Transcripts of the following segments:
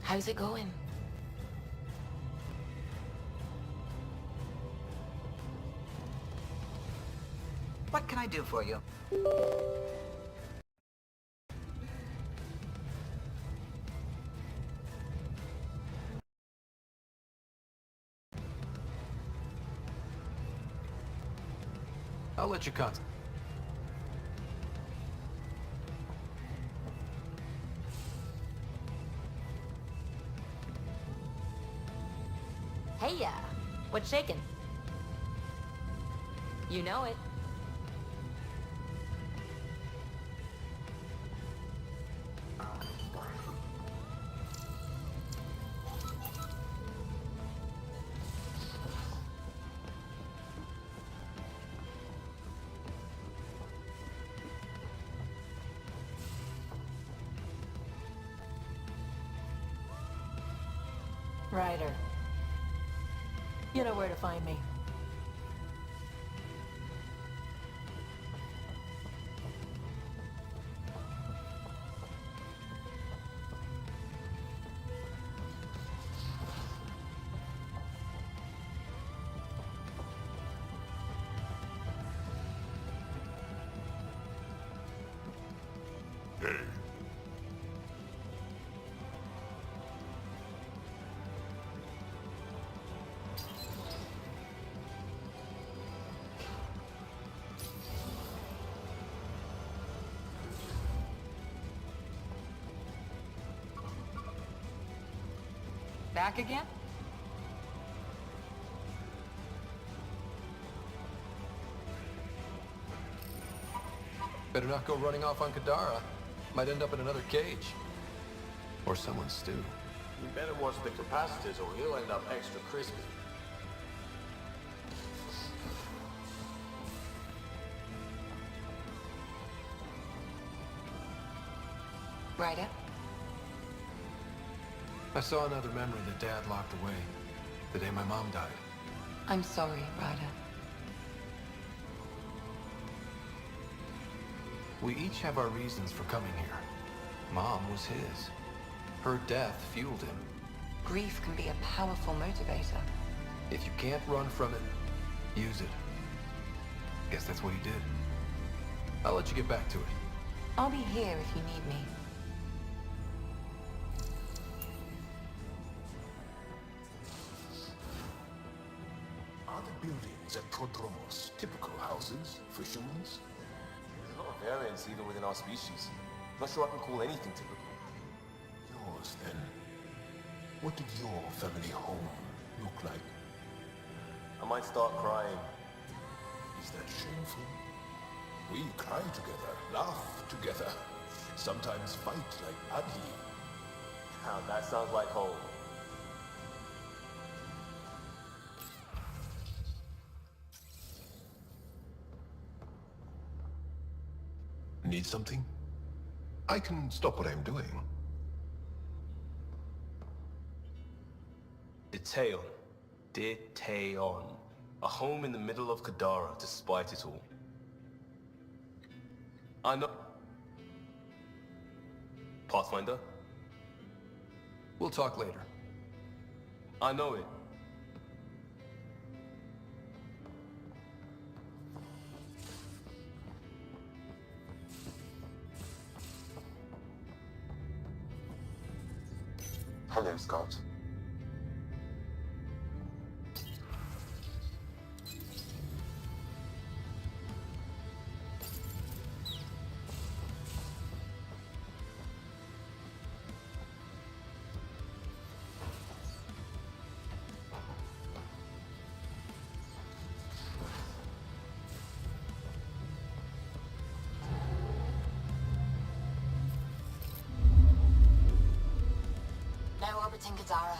How's it going? What can I do for you? I'll let you contact. Hey, what's shaking? You know it. Ryder. You know where to find me. Hey. Back again? Better not go running off on Kadara. Might end up in another cage. Or someone's stew. You better watch the capacitors or he'll end up extra crispy. Ryder? I saw another memory that Dad locked away. The day my mom died. I'm sorry, Ryder. We each have our reasons for coming here. Mom was his. Her death fueled him. Grief can be a powerful motivator. If you can't run from it, use it. Guess that's what he did. I'll let you get back to it. I'll be here if you need me. Are the buildings at Prodromos typical houses, fishermen's? There's a lot of variance even within our species. Not sure I can call anything typical. Yours, then. What did your family home look like? I might start crying. Is that shameful? We cry together, laugh together, sometimes fight like Adli. Now that sounds like home. Need something? I can stop what I'm doing. Detail. Detail. A home in the middle of Kadara, despite it all. I know... Pathfinder? We'll talk later. I know it. Hello, Scott. Now orbiting Kadara.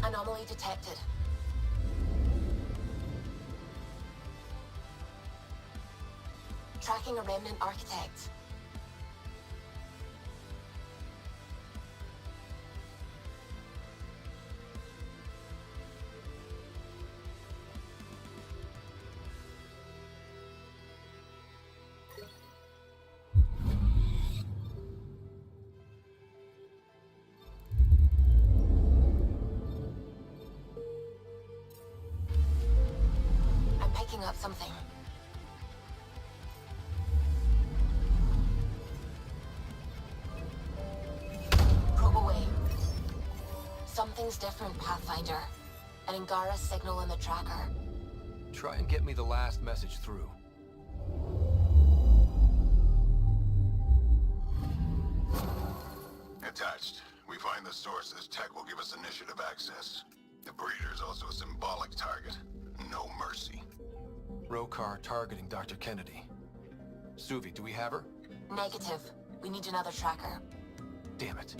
Anomaly detected. Tracking a remnant architect. up something. Probe away. Something's different, Pathfinder. An Angara signal in the tracker. Try and get me the last message through. Attached. We find the sources. Tech will give us initiative access. The breeder is also a symbolic target. No mercy. Rokar targeting Dr. Kennedy. Suvi, do we have her? Negative. We need another tracker. Damn it.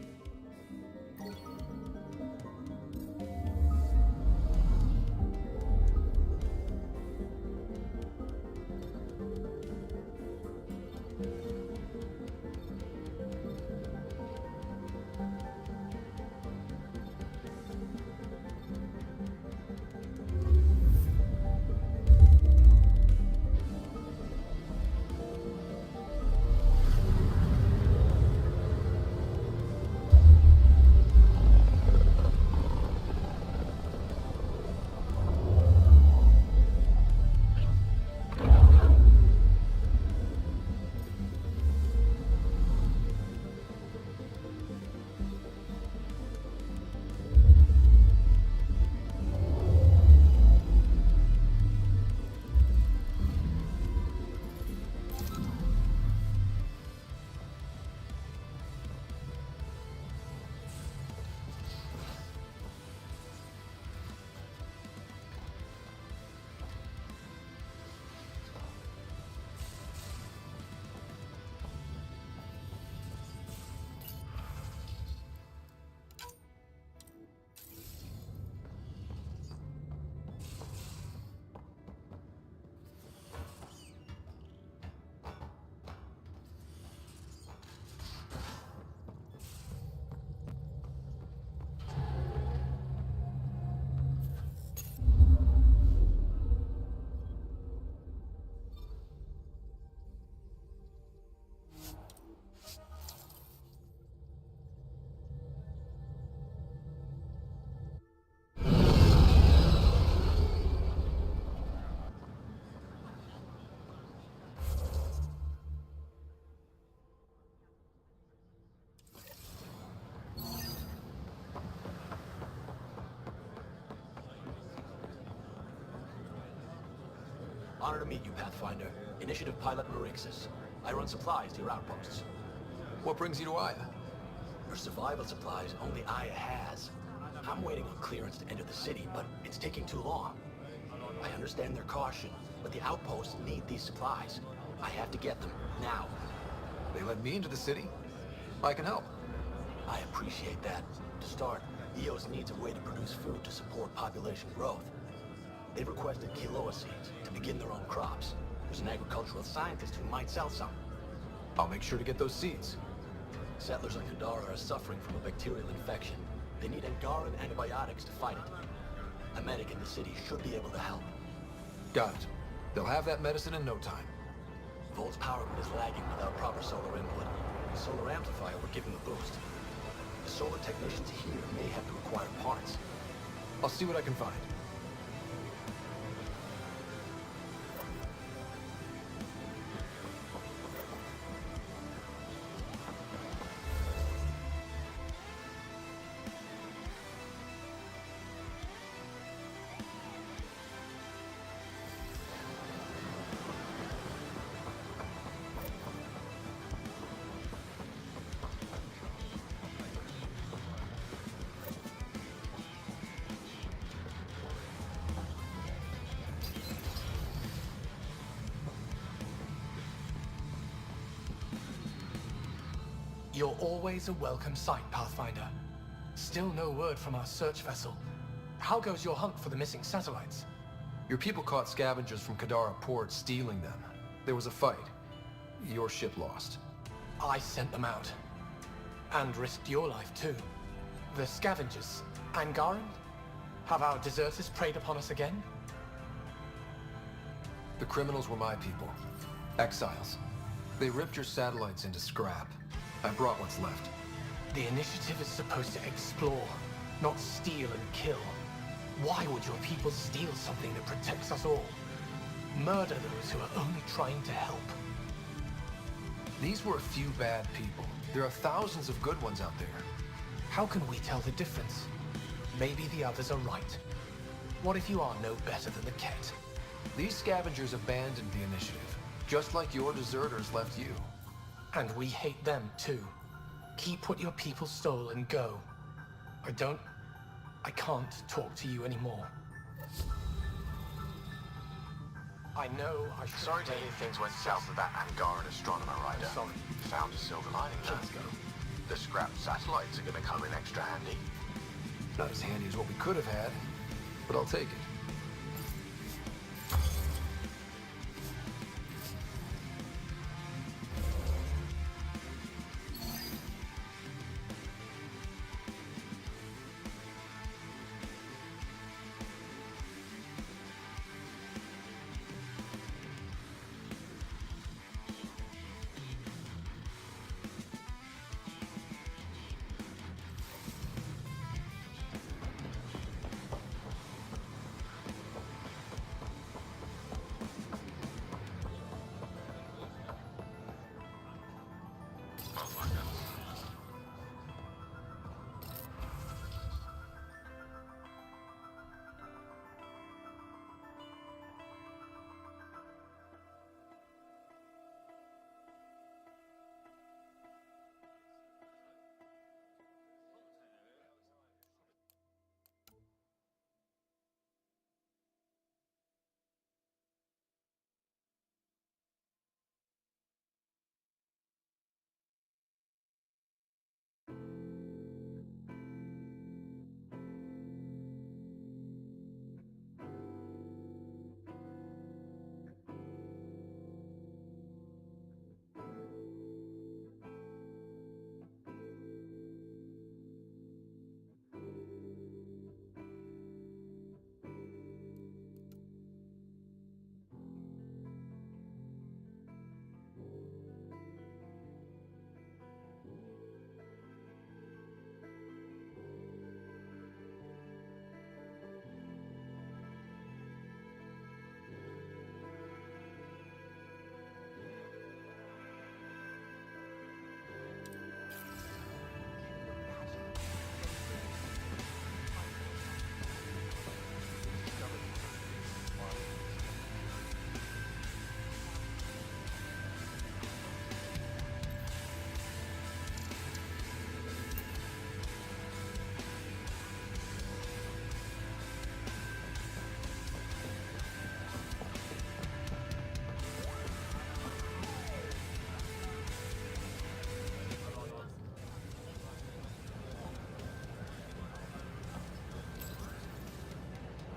Honor to meet you, Pathfinder. Initiative Pilot Marixus. I run supplies to your outposts. What brings you to Aya? For survival supplies, only Aya has. I'm waiting on clearance to enter the city, but it's taking too long. I understand their caution, but the outposts need these supplies. I have to get them, now. They let me into the city? I can help. I appreciate that. To start, EOS needs a way to produce food to support population growth. They've requested Kiloa seeds to begin their own crops. There's an agricultural scientist who might sell some. I'll make sure to get those seeds. Settlers on Kadara are suffering from a bacterial infection. They need Angaran antibiotics to fight it. A medic in the city should be able to help. Got it. They'll have that medicine in no time. Volt's power grid is lagging without proper solar input. The solar amplifier will give him a boost. The solar technicians here may have to require parts. I'll see what I can find. You're always a welcome sight, Pathfinder. Still no word from our search vessel. How goes your hunt for the missing satellites? Your people caught scavengers from Kadara port stealing them. There was a fight. Your ship lost. I sent them out. And risked your life too. The scavengers, Angaran? Have our deserters preyed upon us again? The criminals were my people. Exiles. They ripped your satellites into scrap. I brought what's left. The initiative is supposed to explore, not steal and kill. Why would your people steal something that protects us all? murder those who are only trying to help. These were a few bad people. There are thousands of good ones out there. How can we tell the difference? Maybe the others are right. What if you are no better than the Ket? These scavengers abandoned the initiative, just like your deserters left you. And we hate them too. Keep what your people stole and go. I can't talk to you anymore. I know I should... Sorry to hear things went south with that Angaran astronomer rider. Sorry. Found a silver lining, though. Please go. The scrap satellites are gonna come in extra handy. Not as handy as what we could have had, but I'll take it.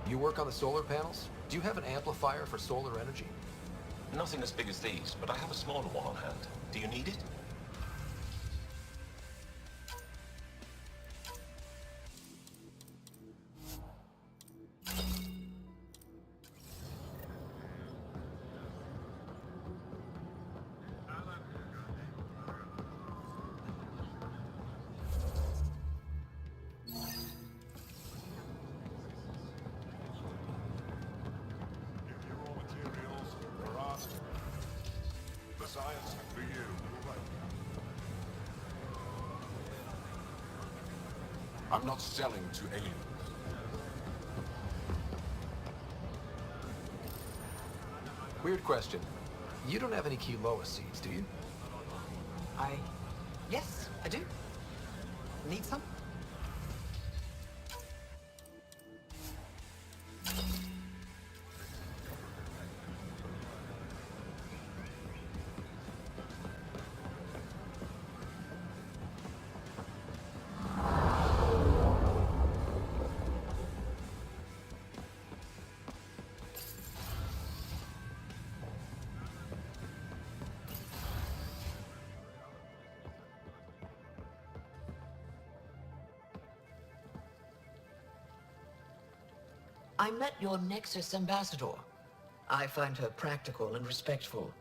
You work on the solar panels? Do you have an amplifier for solar energy? Nothing as big as these, but I have a smaller one on hand. Do you need it? Science for you. I'm not selling to aliens. Weird question. You don't have any Kiloa seeds, do you? Yes, I do. Need some? I met your Nexus ambassador. I find her practical and respectful.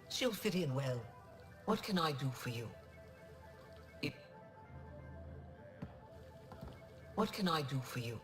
She'll fit in well. What can I do for you? What can I do for you?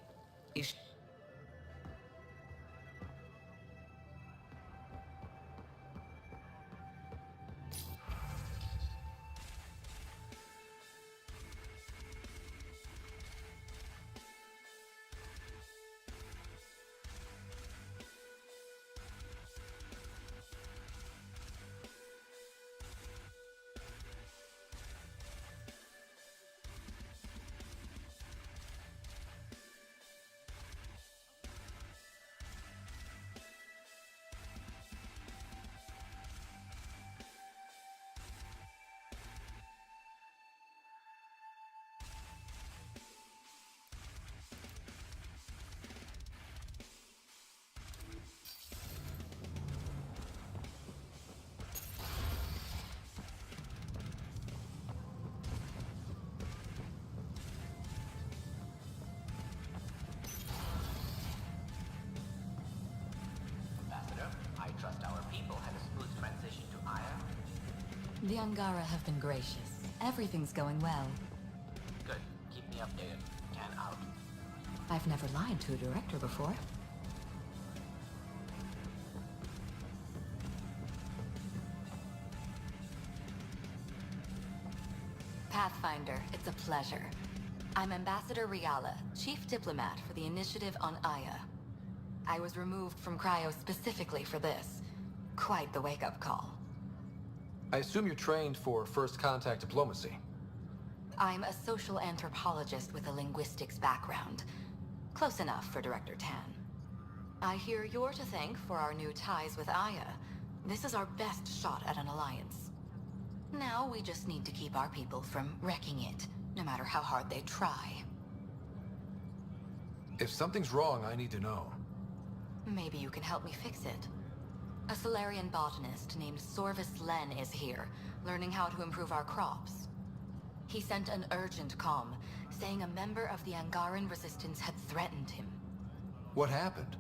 The Angara have been gracious. Everything's going well. Good. Keep me updated. And out. I've never lied to a director before. Pathfinder, it's a pleasure. I'm Ambassador Riala, Chief Diplomat for the Initiative on Aya. I was removed from Cryo specifically for this. Quite the wake-up call. I assume you're trained for first contact diplomacy. I'm a social anthropologist with a linguistics background. Close enough for Director Tan. I hear you're to thank for our new ties with Aya. This is our best shot at an alliance. Now we just need to keep our people from wrecking it, no matter how hard they try. If something's wrong, I need to know. Maybe you can help me fix it. A Solarian botanist named Sorvis Len is here, learning how to improve our crops. He sent an urgent comm, saying a member of the Angaran resistance had threatened him. What happened?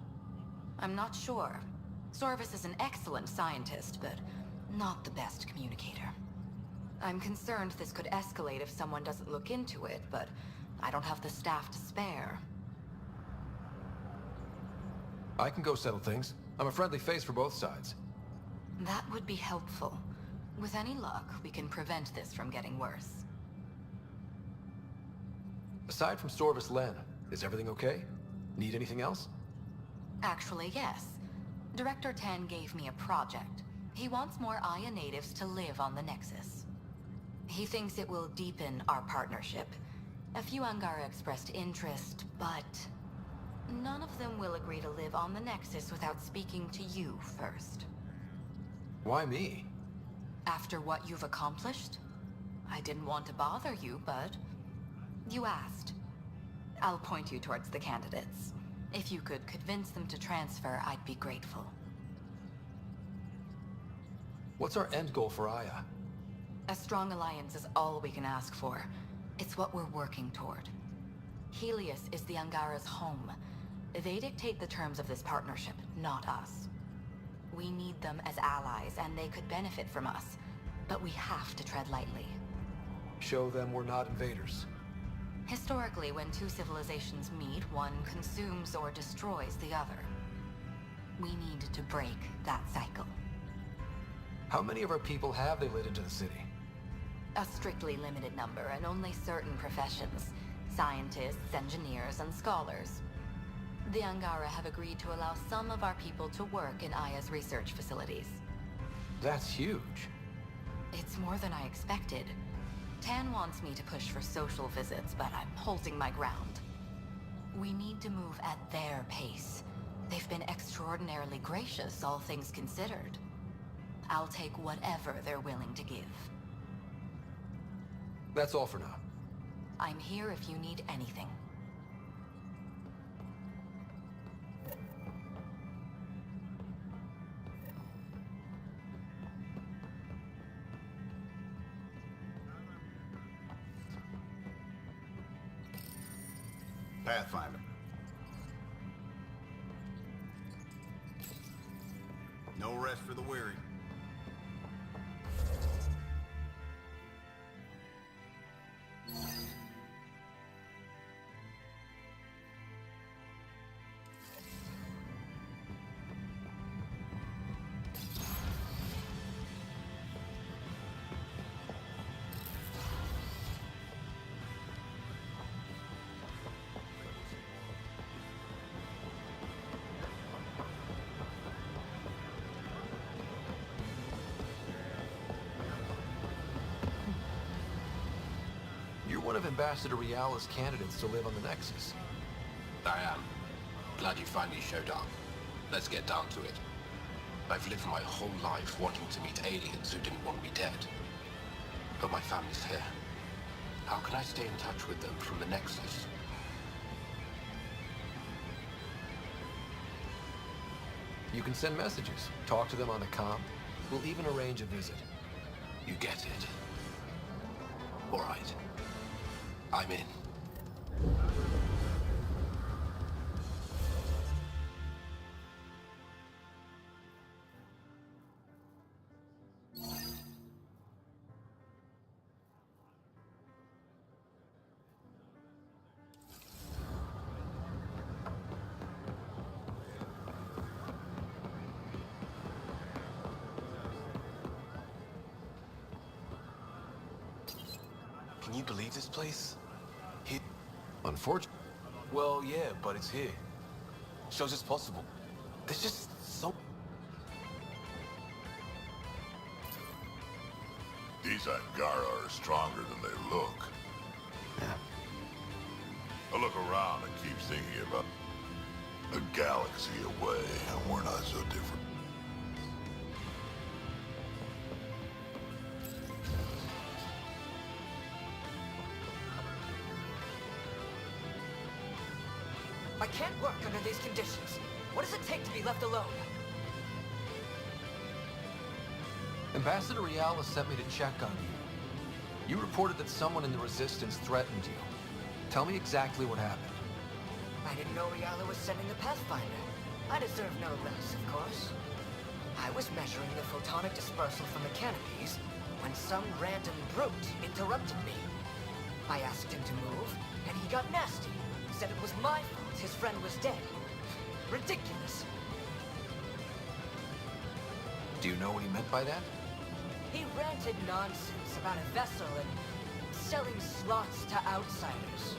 I'm not sure. Sorvis is an excellent scientist, but not the best communicator. I'm concerned this could escalate if someone doesn't look into it, but I don't have the staff to spare. I can go settle things. I'm a friendly face for both sides. That would be helpful. With any luck, we can prevent this from getting worse. Aside from Sorvis Len, is everything okay? Need anything else? Actually, yes. Director Tan gave me a project. He wants more Aya natives to live on the Nexus. He thinks it will deepen our partnership. A few Angara expressed interest, but none of them will agree to live on the Nexus without speaking to you first. Why me? After what you've accomplished? I didn't want to bother you, but you asked. I'll point you towards the candidates. If you could convince them to transfer, I'd be grateful. What's our end goal for Aya? A strong alliance is all we can ask for. It's what we're working toward. Helios is the Angara's home. They dictate the terms of this partnership, not us. We need them as allies, and they could benefit from us. But we have to tread lightly. Show them we're not invaders. Historically, when two civilizations meet, one consumes or destroys the other. We need to break that cycle. How many of our people have they let into the city? A strictly limited number, and only certain professions. Scientists, engineers, and scholars. The Angara have agreed to allow some of our people to work in Aya's research facilities. That's huge. It's more than I expected. Tan wants me to push for social visits, but I'm holding my ground. We need to move at their pace. They've been extraordinarily gracious, all things considered. I'll take whatever they're willing to give. That's all for now. I'm here if you need anything. Pathfinder. No rest for the weary. You're one of Ambassador Riala's candidates to live on the Nexus. I am. Glad you finally showed up. Let's get down to it. I've lived my whole life wanting to meet aliens who didn't want me dead. But my family's here. How can I stay in touch with them from the Nexus? You can send messages, talk to them on the comm. We'll even arrange a visit. You get it. All right. I'm in. Can you believe this place? Here. Unfortunately. Well, yeah, but it's here. Shows it's possible. There's just so... These Angara are stronger than they look. Yeah. I look around and keep thinking about a galaxy away, and we're not so different. I can't work under these conditions. What does it take to be left alone? Ambassador Riala sent me to check on you. You reported that someone in the Resistance threatened you. Tell me exactly what happened. I didn't know Riala was sending the Pathfinder. I deserve no less, of course. I was measuring the photonic dispersal from the canopies when some random brute interrupted me. I asked him to move, and he got nasty. Said it was my fault his friend was dead. Ridiculous. Do you know what he meant by that? He ranted nonsense about a vessel and selling slots to outsiders.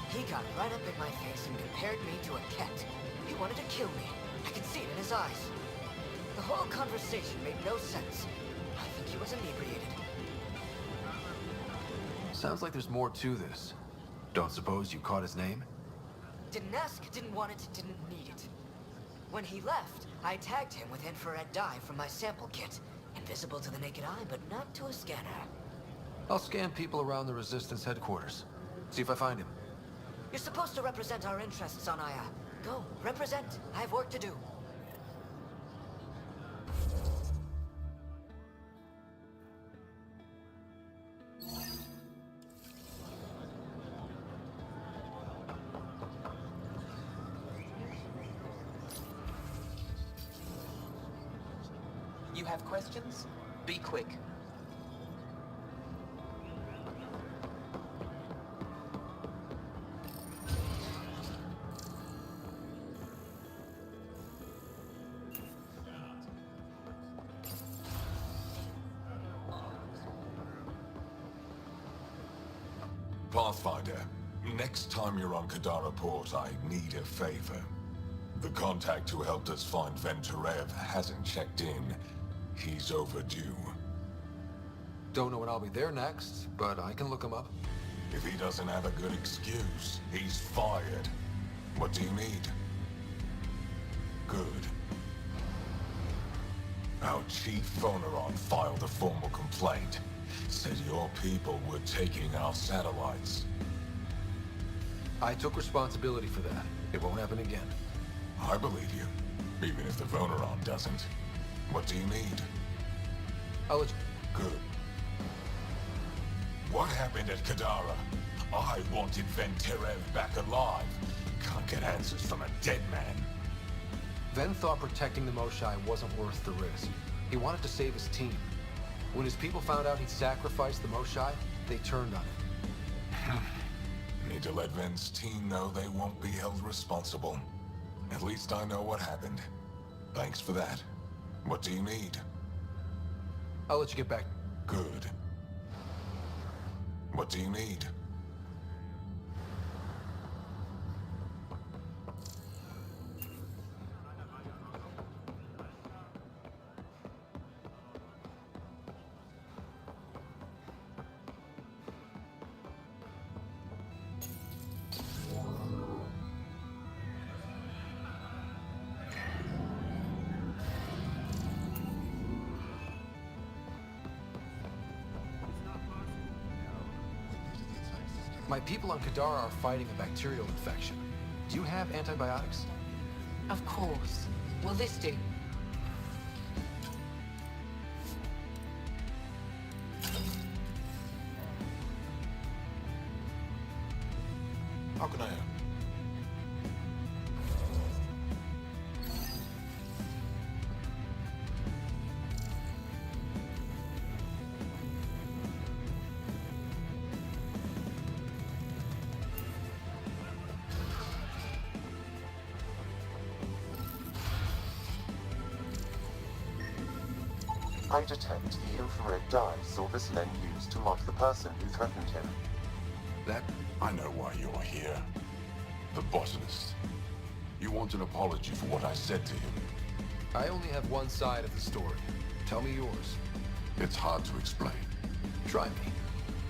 He got right up in my face and compared me to a cat. He wanted to kill me. I could see it in his eyes. The whole conversation made no sense. I think he was inebriated. Sounds like there's more to this. Don't suppose you caught his name? Didn't ask, didn't want it, didn't need it. When he left, I tagged him with infrared dye from my sample kit. Invisible to the naked eye, but not to a scanner. I'll scan people around the Resistance headquarters. See if I find him. You're supposed to represent our interests on Aya. Go, represent. I have work to do. You have questions? Be quick. Pathfinder, next time you're on Kadara Port, I need a favor. The contact who helped us find Venturev hasn't checked in. He's overdue. Don't know when I'll be there next, but I can look him up. If he doesn't have a good excuse, he's fired. What do you need? Good. Our chief Voneron filed a formal complaint. Said your people were taking our satellites. I took responsibility for that. It won't happen again. I believe you, even if the Voneron doesn't. What do you need? I'll let you... Good. What happened at Kadara? I wanted Venturev back alive. Can't get answers from a dead man. Ven thought protecting the Moshai wasn't worth the risk. He wanted to save his team. When his people found out he'd sacrificed the Moshai, they turned on him. Need to let Ven's team know they won't be held responsible. At least I know what happened. Thanks for that. What do you need? I'll let you get back. Good. What do you need? My people on Kadara are fighting a bacterial infection. Do you have antibiotics? Of course. Will this do? How can I help? I detect the infrared dye Silver's Len used to mark the person who threatened him. That... I know why you're here. The botanist. You want an apology for what I said to him. I only have one side of the story. Tell me yours. It's hard to explain. Try me.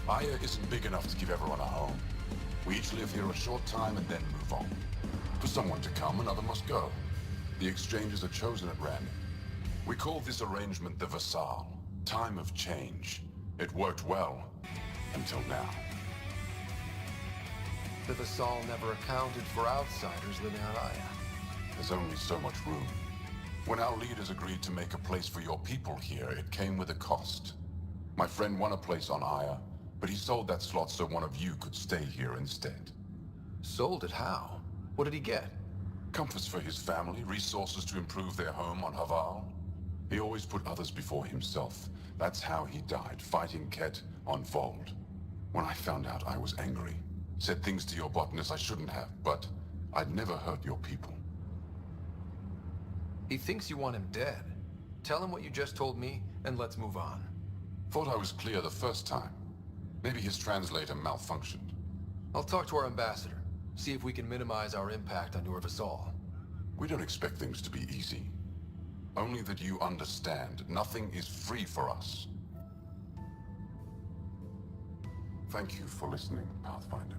Aya isn't big enough to give everyone a home. We each live here a short time and then move on. For someone to come, another must go. The exchanges are chosen at random. We call this arrangement the Vassal. Time of change. It worked well. Until now. The Vassal never accounted for outsiders living on Aya. There's only so much room. When our leaders agreed to make a place for your people here, it came with a cost. My friend won a place on Aya, but he sold that slot so one of you could stay here instead. Sold it how? What did he get? Comforts for his family, resources to improve their home on Haval. He always put others before himself. That's how he died, fighting Ket on Vold. When I found out, I was angry. Said things to your botanist I shouldn't have, but I'd never hurt your people. He thinks you want him dead. Tell him what you just told me, and let's move on. Thought I was clear the first time. Maybe his translator malfunctioned. I'll talk to our ambassador. See if we can minimize our impact on your Vassal. We don't expect things to be easy. Only that you understand, nothing is free for us. Thank you for listening, Pathfinder.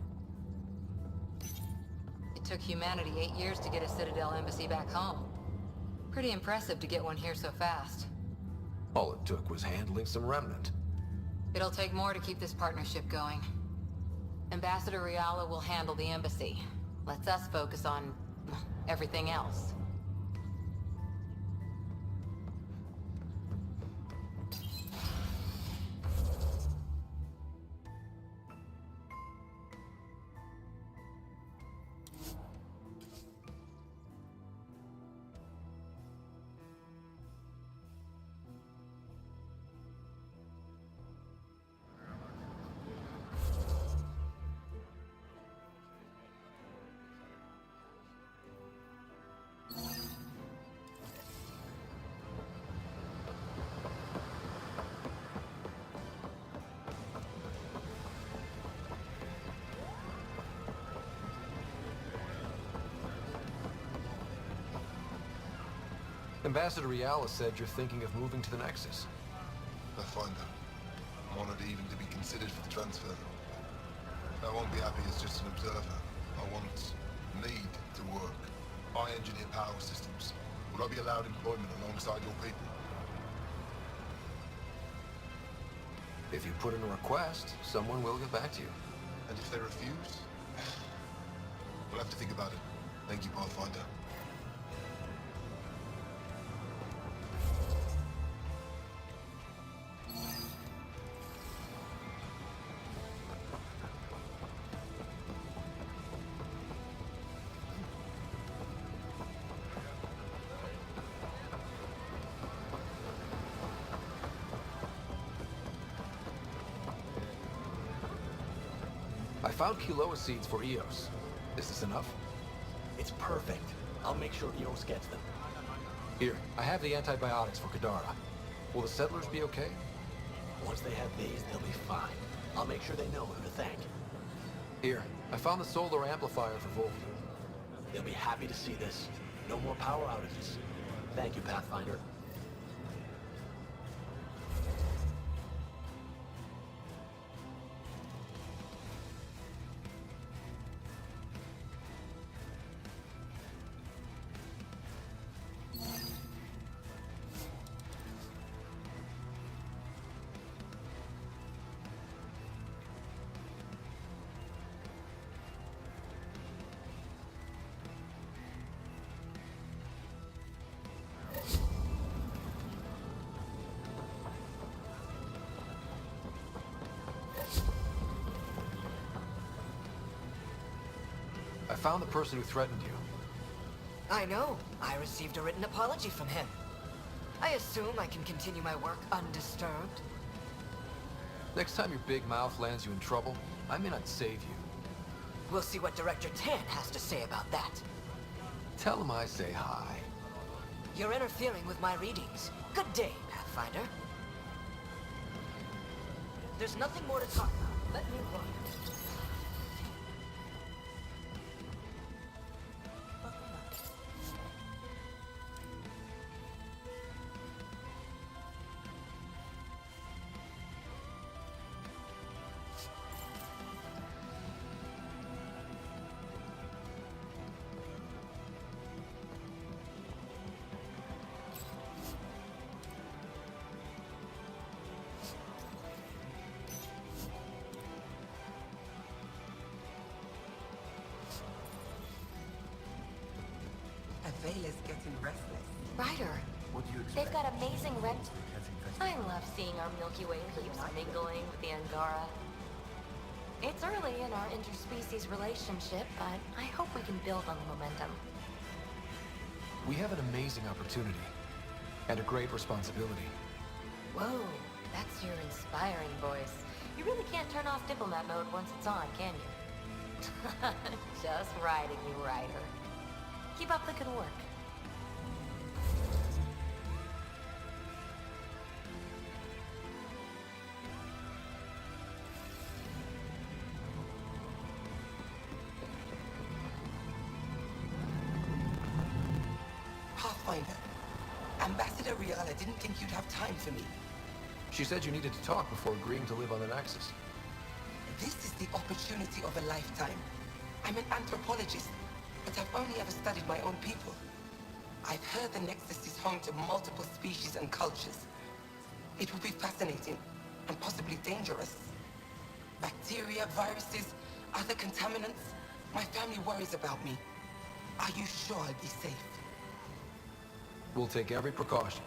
It took humanity 8 years to get a Citadel embassy back home. Pretty impressive to get one here so fast. All it took was handling some remnant. It'll take more to keep this partnership going. Ambassador Riala will handle the embassy. Lets us focus on everything else. Ambassador Riala said you're thinking of moving to the Nexus. Pathfinder, I'm honored even to be considered for the transfer. I won't be happy as just an observer. Need to work. I engineer power systems. Will I be allowed employment alongside your people? If you put in a request, someone will get back to you. And if they refuse? We'll have to think about it. Thank you, Pathfinder. I found Kiloa seeds for Eos. Is this enough? It's perfect. I'll make sure Eos gets them. Here, I have the antibiotics for Kadara. Will the settlers be okay? Once they have these, they'll be fine. I'll make sure they know who to thank. Here, I found the solar amplifier for Volt. They'll be happy to see this. No more power outages. Thank you, Pathfinder. I found the person who threatened you. I know. I received a written apology from him. I assume I can continue my work undisturbed. Next time your big mouth lands you in trouble, I may not save you. We'll see what Director Tan has to say about that. Tell him I say hi. You're interfering with my readings. Good day, Pathfinder. There's nothing more to talk about. Let me run. Avela's getting restless. Ryder, What do you they've got amazing rent. I I love seeing our Milky Way leaves mingling with the Angara. It's early in our interspecies relationship, but I hope we can build on the momentum. We have an amazing opportunity. And a great responsibility. Whoa, that's your inspiring voice. You really can't turn off diplomat mode once it's on, can you? Just riding you, Ryder. Keep up the good work. Pathfinder. Ambassador Riala didn't think you'd have time for me. She said you needed to talk before agreeing to live on the Nexus. This is the opportunity of a lifetime. I'm an anthropologist, but I've only ever studied my own people. I've heard the Nexus is home to multiple species and cultures. It will be fascinating and possibly dangerous. Bacteria, viruses, other contaminants. My family worries about me. Are you sure I'll be safe? We'll take every precaution.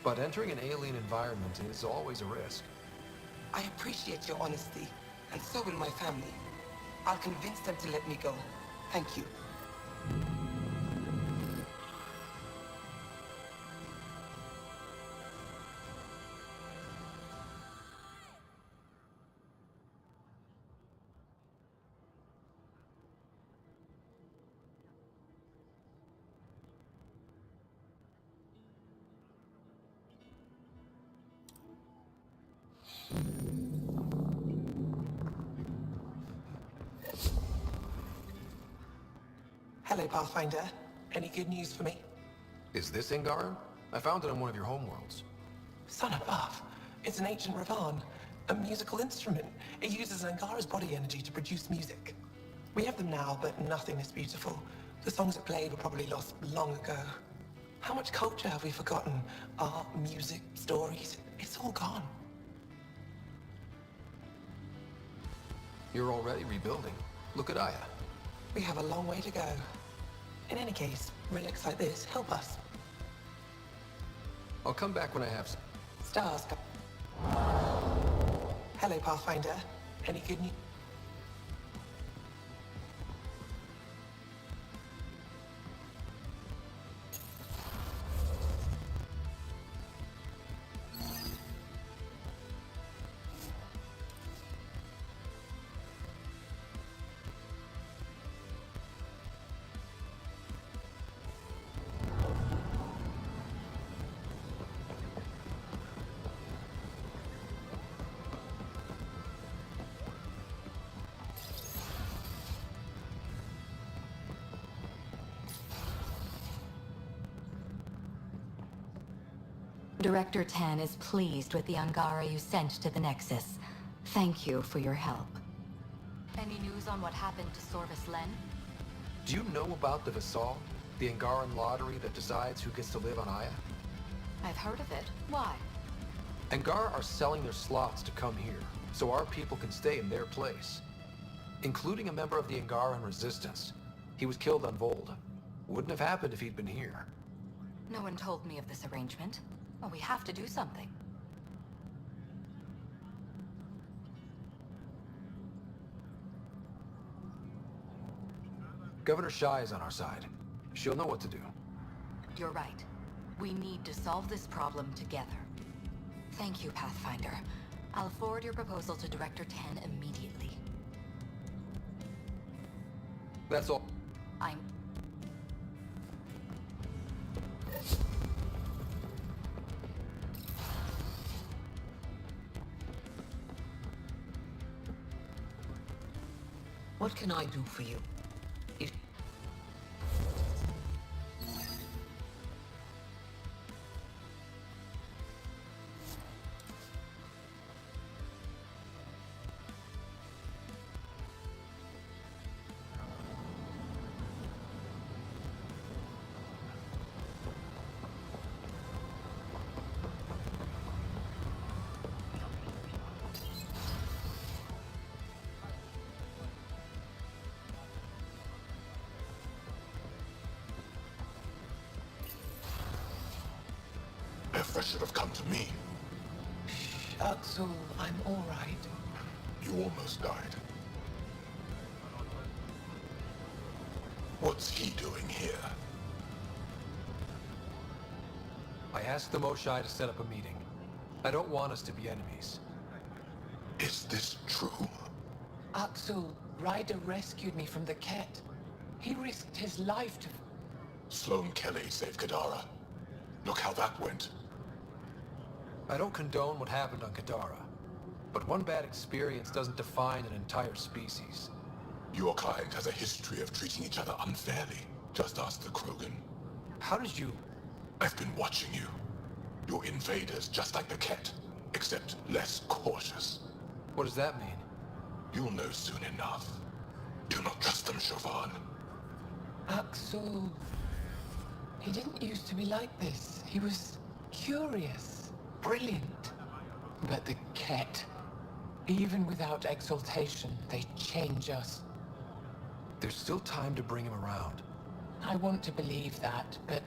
But entering an alien environment is always a risk. I appreciate your honesty, and so will my family. I'll convince them to let me go. Thank you. Hello, Pathfinder. Any good news for me? Is this Angaran? I found it on one of your homeworlds. Son above. It's an ancient Ravan, a musical instrument. It uses Angara's body energy to produce music. We have them now, but nothing is beautiful. The songs it played were probably lost long ago. How much culture have we forgotten? Art, music, stories, it's all gone. You're already rebuilding. Look at Aya. We have a long way to go. In any case, relics like this help us. I'll come back when I have some. Stars. Hello, Pathfinder. Any good news? Director 10 is pleased with the Angara you sent to the Nexus. Thank you for your help. Any news on what happened to Sorvis Len? Do you know about the Vassal? The Angaran lottery that decides who gets to live on Aya? I've heard of it. Why? Angara are selling their slots to come here, so our people can stay in their place. Including a member of the Angaran resistance. He was killed on Volda. Wouldn't have happened if he'd been here. No one told me of this arrangement. Well, we have to do something. Governor Shai is on our side. She'll know what to do. You're right. We need to solve this problem together. Thank you, Pathfinder. I'll forward your proposal to Director 10 immediately. That's all. I'm... What can I do for you? If I should have come to me. Axel, I'm all right. You almost died. What's he doing here? I asked the Moshai to set up a meeting. I don't want us to be enemies. Is this true? Axel, Ryder rescued me from the Ket. He risked his life to... Sloane Kelly saved Kadara. Look how that went. I don't condone what happened on Kadara, but one bad experience doesn't define an entire species. Your client has a history of treating each other unfairly. Just ask the Krogan. How did you... I've been watching you. You're invaders just like the Ket, except less cautious. What does that mean? You'll know soon enough. Do not trust them, Chauvin. Axel... He didn't used to be like this. He was curious, brilliant. But the Ket, even without exaltation, they change us. There's still time to bring him around. I want to believe that, but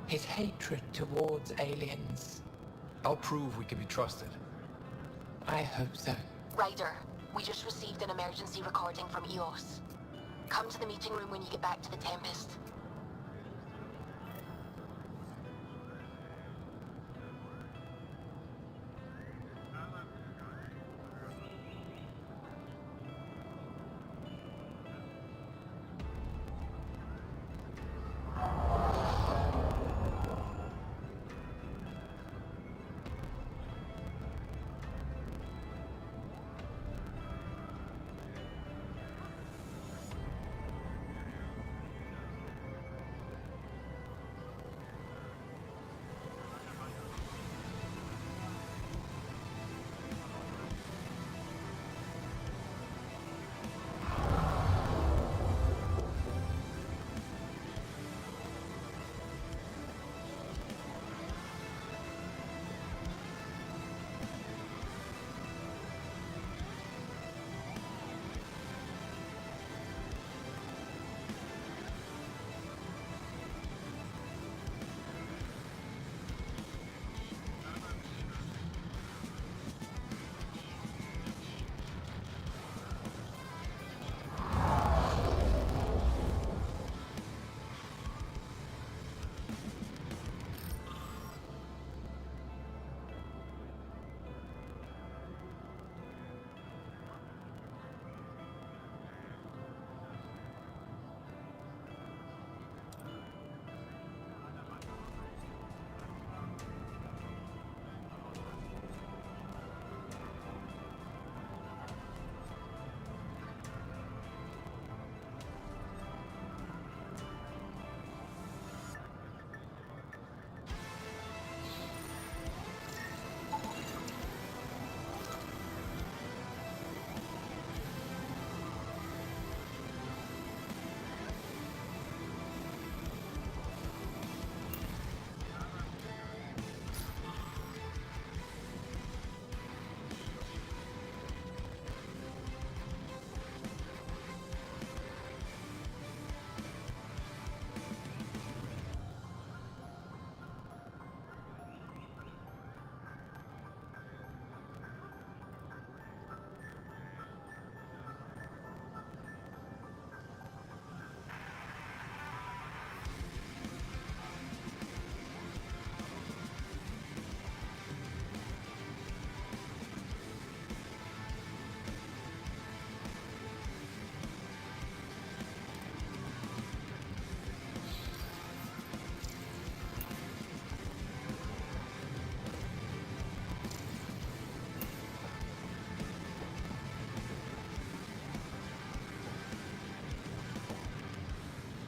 his hatred towards aliens... I'll prove we can be trusted. I hope so. Ryder, we just received an emergency recording from EOS. Come to the meeting room when you get back to the Tempest.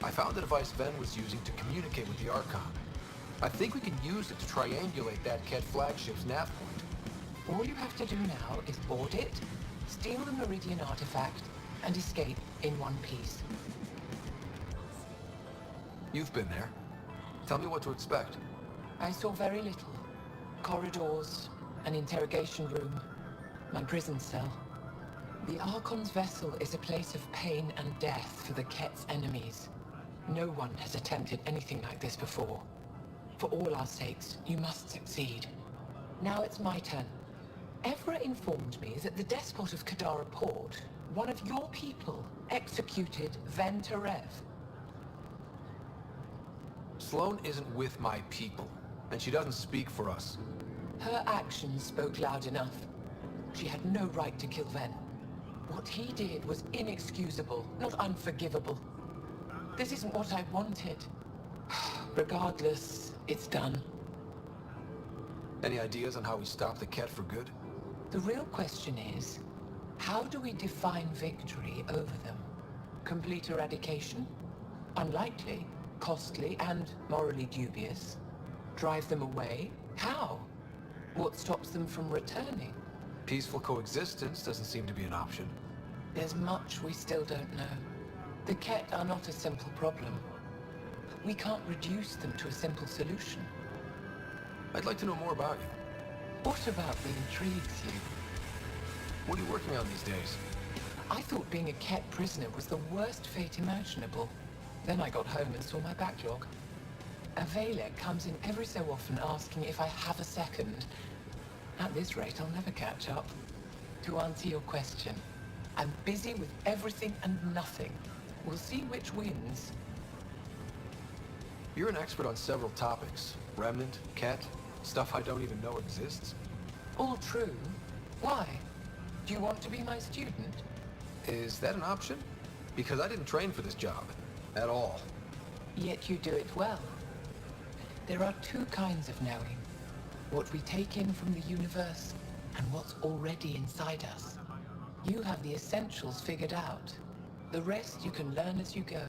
I found the device Ven was using to communicate with the Archon. I think we can use it to triangulate that Ket flagship's nav point. All you have to do now is board it, steal the Meridian artifact, and escape in one piece. You've been there. Tell me what to expect. I saw very little. Corridors, an interrogation room, my prison cell. The Archon's vessel is a place of pain and death for the Ket's enemies. No one has attempted anything like this before. For all our sakes, you must succeed. Now it's my turn. Evra informed me that the despot of Kadara Port, one of your people, executed Ven Terev. Sloane isn't with my people, and she doesn't speak for us. Her actions spoke loud enough. She had no right to kill Ven. What he did was inexcusable, not unforgivable. This isn't what I wanted. Regardless, it's done. Any ideas on how we stop the Ket for good? The real question is, how do we define victory over them? Complete eradication? Unlikely, costly, and morally dubious. Drive them away? How? What stops them from returning? Peaceful coexistence doesn't seem to be an option. There's much we still don't know. The Ket are not a simple problem. We can't reduce them to a simple solution. I'd like to know more about you. What about me intrigues you? What are you working on these days? I thought being a Ket prisoner was the worst fate imaginable. Then I got home and saw my backlog. Avela comes in every so often asking if I have a second. At this rate, I'll never catch up. To answer your question, I'm busy with everything and nothing. We'll see which wins. You're an expert on several topics. Remnant, Ket, stuff I don't even know exists. All true. Why? Do you want to be my student? Is that an option? Because I didn't train for this job. At all. Yet you do it well. There are two kinds of knowing. What we take in from the universe, and what's already inside us. You have the essentials figured out. The rest you can learn as you go.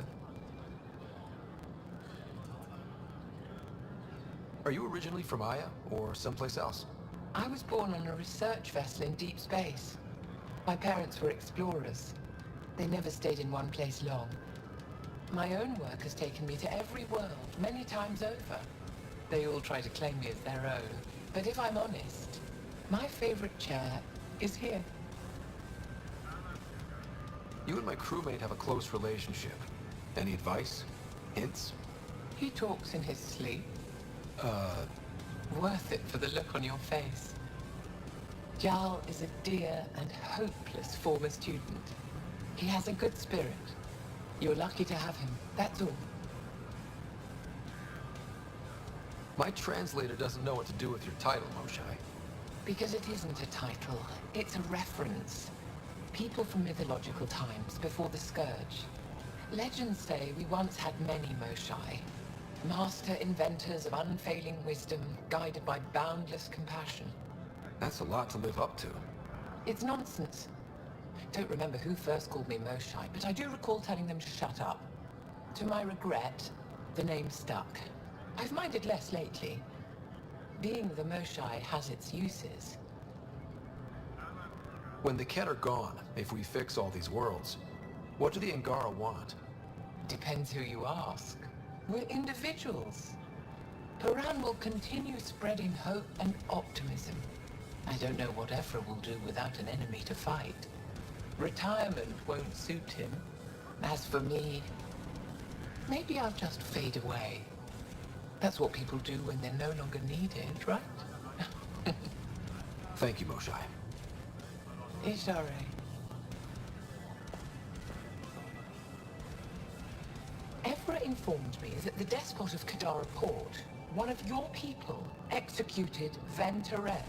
Are you originally from Aya, or someplace else? I was born on a research vessel in deep space. My parents were explorers. They never stayed in one place long. My own work has taken me to every world, many times over. They all try to claim me as their own. But if I'm honest, my favorite chair is here. You and my crewmate have a close relationship. Any advice? Hints? He talks in his sleep. Worth it for the look on your face. Jarl is a dear and hopeless former student. He has a good spirit. You're lucky to have him, that's all. My translator doesn't know what to do with your title, Moshai. Because it isn't a title, it's a reference. People from mythological times before the Scourge. Legends say we once had many Moshai. Master inventors of unfailing wisdom, guided by boundless compassion. That's a lot to live up to. It's nonsense. Don't remember who first called me Moshai, but I do recall telling them to shut up. To my regret, the name stuck. I've minded less lately. Being the Moshai has its uses. When the Ket are gone, if we fix all these worlds, what do the Angara want? Depends who you ask. We're individuals. Paran will continue spreading hope and optimism. I don't know what Evra will do without an enemy to fight. Retirement won't suit him. As for me, maybe I'll just fade away. That's what people do when they're no longer needed, right? Thank you, Moshai. Ishare. Evra informed me that the despot of Kadara Port, one of your people, executed Ven Terev.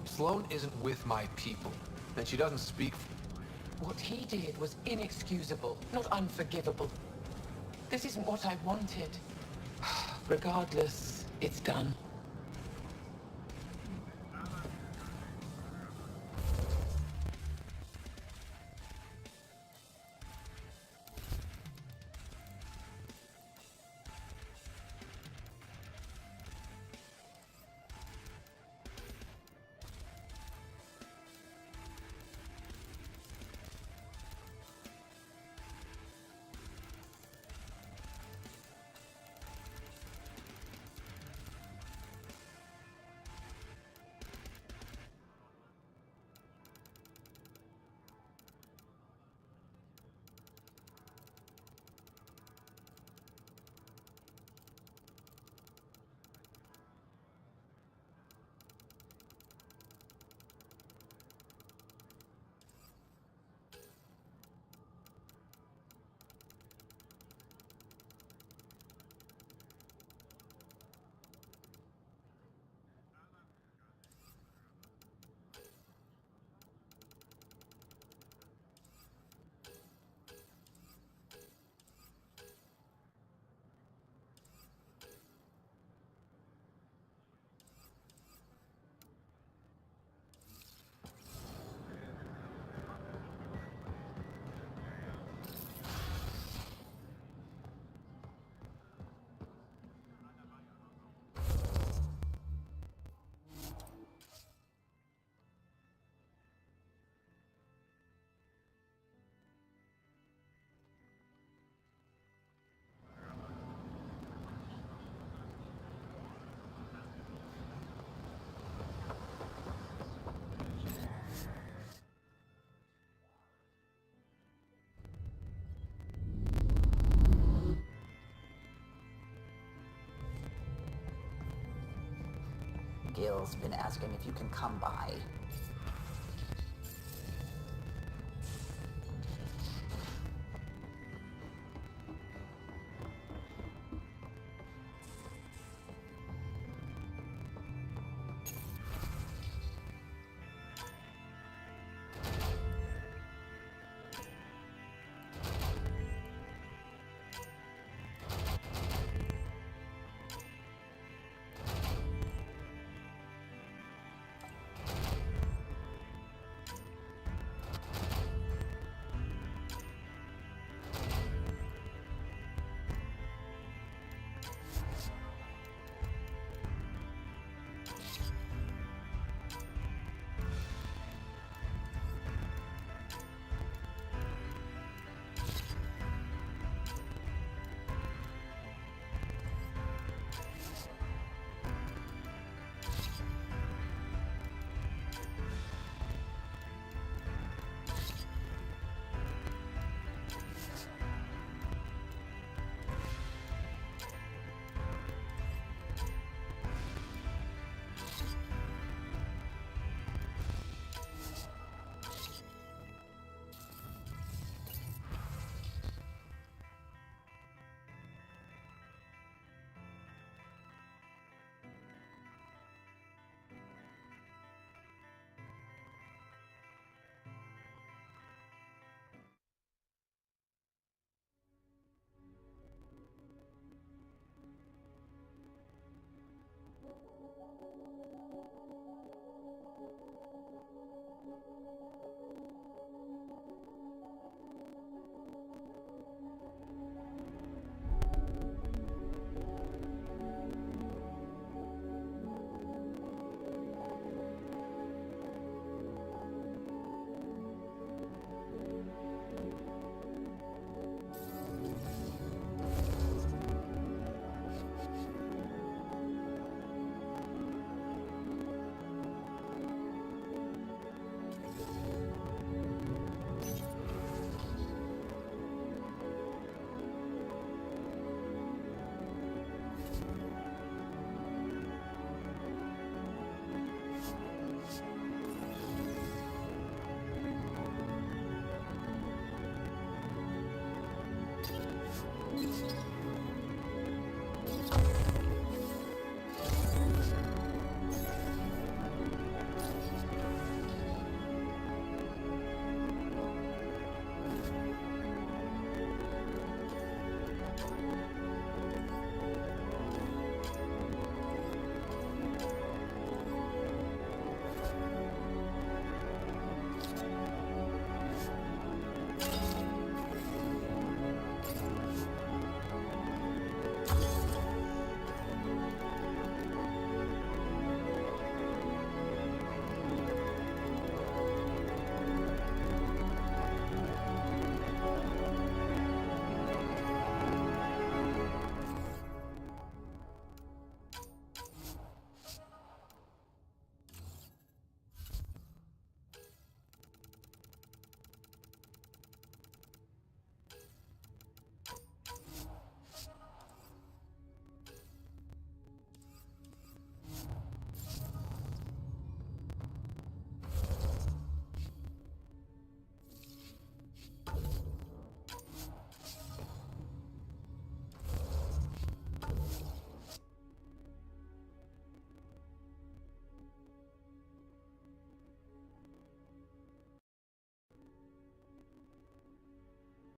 Sloane isn't with my people, and she doesn't speak. What he did was inexcusable, not unforgivable. This isn't what I wanted. Regardless, it's done. Gil's been asking if you can come by.